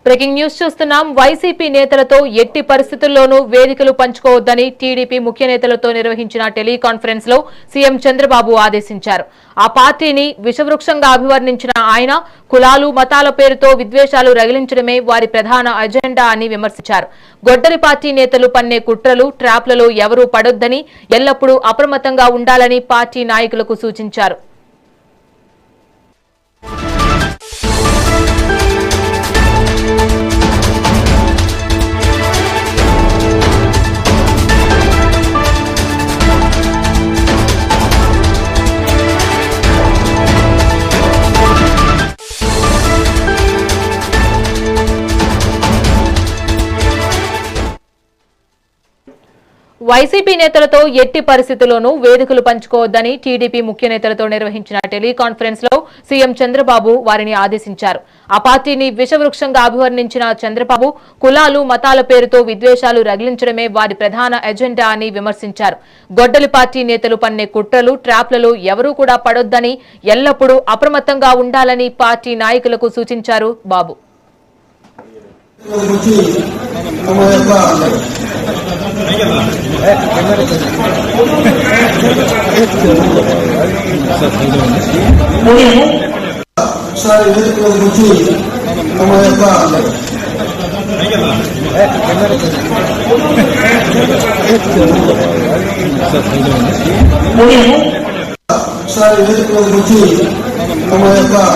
Breaking news చూస్తున్నాం. YCP నేతలతో ఎట్టి పరిస్థితుల్లోనూ వేదికలు పంచుకోవద్దని టీడీపీ ముఖ్య నేతలతో నిర్వహించిన టెలికాన్ఫరెన్స్ లో సీఎం చంద్రబాబు ఆదేశించారు. ఆ పార్టీని విషవృక్షంగా అభివర్ణించిన ఆయన కులాలు మతాల పేరుతో విద్వేషాలు రగిలించడమే వారి ప్రధాన అజెండా అని విమర్శించారు. గొడ్డలి పార్టీ నేతలు పన్నే కుట్రలు ట్రాప్లలో ఎవరూ పడొద్దని, ఎల్లప్పుడూ అప్రమత్తంగా ఉండాలని పార్టీ నాయకులకు సూచించారు. వైసీపీ నేతలతో ఎట్టి పరిస్థితుల్లోనూ వేదికలు పంచుకోవద్దని టీడీపీ ముఖ్య నేతలతో నిర్వహించిన టెలికాన్ఫరెన్స్ లో సీఎం చంద్రబాబు వారిని ఆదేశించారు. ఆ పార్టీని విషవృక్షంగా అభివర్ణించిన చంద్రబాబు కులాలు మతాల పేరుతో విద్వేషాలు రగిలించడమే వారి ప్రధాన ఎజెండా అని విమర్శించారు. గొడ్డలి పార్టీ నేతలు పన్నే కుట్రలు ట్రాప్లలో ఎవరూ కూడా పడొద్దని, ఎల్లప్పుడూ అప్రమత్తంగా ఉండాలని పార్టీ నాయకులకు సూచించారు బాబు. వేదికల గురించి తమ యొక్క